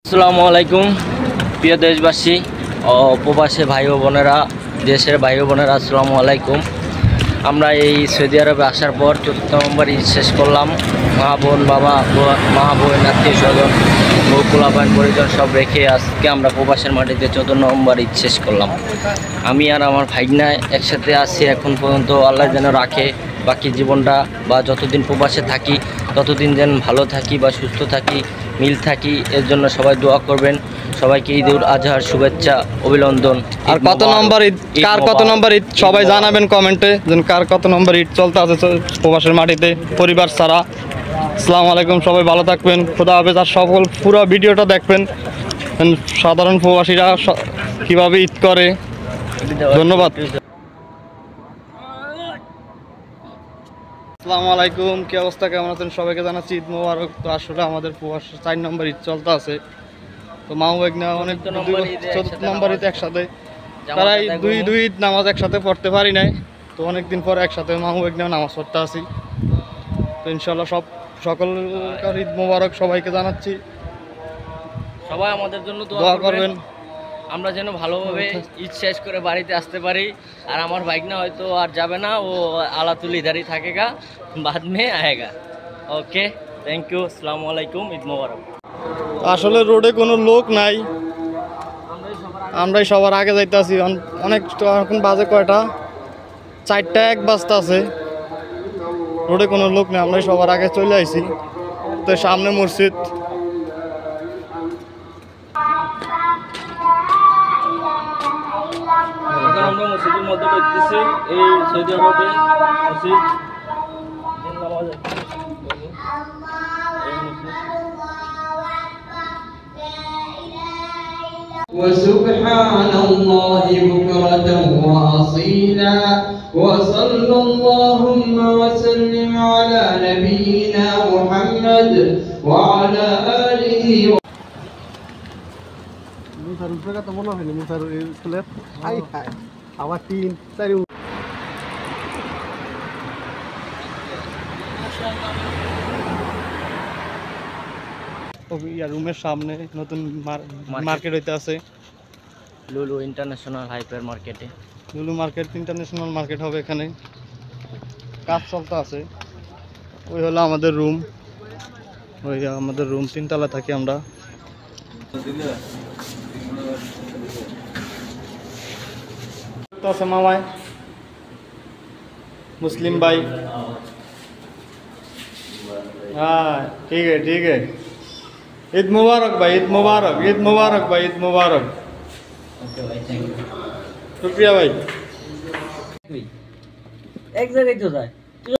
আসসালামু আলাইকুম প্রিয় দেশবাসী ও প্রবাসী ভাই ও বোনেরা, দেশের ভাই ও বোনেরা, আসসালামু আলাইকুম। আমরা এই সৌদি আরবে আসার পর ৪ নভেম্বর ঈদ শেষ করলাম। মা বোন, বাবা, মা বোন, আত্মীয় স্বজন, পোলাপান পরিজন সব রেখে আজকে আমরা প্রবাসের মাটিতে ৪ নভেম্বর ঈদ শেষ করলাম। আমি আর আমার ভাইগনা একসাথে আছি এখন পর্যন্ত। আল্লাহ যেন রাখে বাকি জীবনটা, বা যতদিন প্রবাসে থাকি ততদিন যেন ভালো থাকি বা সুস্থ থাকি, মিল থাকি। এর জন্য সবাই দোয়া করবেন। সবাইকে ঈদ উল আজহার শুভেচ্ছা, অভিনন্দন। আর কত নম্বর ঈদ, কার কত নম্বর ঈদ সবাই জানাবেন কমেন্টে, যেন কার কত নম্বর ঈদ চলতে আছে প্রবাসের মাটিতে পরিবার ছাড়া। আসসালামু আলাইকুম, সবাই ভালো থাকবেন, খোদা হাফেজ। আর সকল পুরো ভিডিওটা দেখবেন, সাধারণ প্রবাসীরা কীভাবে ঈদ করে। ধন্যবাদ। আসসালামু আলাইকুম, কী অবস্থা, কেমন আছেন? সবাইকে জানাচ্ছি ঈদ মোবারক। তো আসলে আমাদের প্রবাসের ৪ নম্বর ঈদ চলতে আছে। তো মাও একনা অনেক ৪ নম্বর ঈদ একসাথে, তারাই দুই ঈদ নামাজ একসাথে পড়তে পারি নাই। তো অনেকদিন পর একসাথে মাও একনা নামাজ পড়তে আসি। তো ইনশাল্লাহ সকলকার ঈদ মোবারক সবাইকে জানাচ্ছি। সবাই আমাদের জন্য দোয়া করবেন, আমরা যেন ভালোভাবে ঈদ শেষ করে বাড়িতে আসতে পারি। আর আমার ভাইগনা হয়তো আর যাবে না, ও আলাতুল ইধারই থাকেগা, বাদ মে আয়েগা। ওকে, থ্যাংক ইউ, আসসালামু আলাইকুম, ঈদ মোবারক। আসলে রোডে কোনো লোক নাই, আমরাই সবার আগে যাইতে আছি। অনেক এখন বাজে কয়টা, 4টা 1 বাজতে আছে। রোডে কোনো লোক নেই, আমরাই সবার আগে চলে আইছি। তো সামনে মসজিদ। আমরা মসজিদের মধ্যে দেখতেছি, এই সৌদি আরবে মসজিদ وسبحان الله بكرة وأصيلا وصلى اللهم وسلم على نبينا محمد وعلى آله রুমের সামনে নতুন মার্কেট হইতে আছে, লুলু ইন্টারন্যাশনাল হাইপার মার্কেটে। লুলু মার্কেট ইন্টারন্যাশনাল মার্কেট হবে এখানে, কাজ চলতে আছে। ওই হলো আমাদের রুম, ওই আমাদের রুম 3 তলা থাকি আমরা। तो আছে মামাই मुस्लिम भाई। हाँ ठीक है। ईद मुबारक भाई, ईद मुबारक, ईद मुबारक भाई, ईद मुबारक। ओके भाई, थैंक यू, शुक्रिया भाई। एक जगह तो जाए।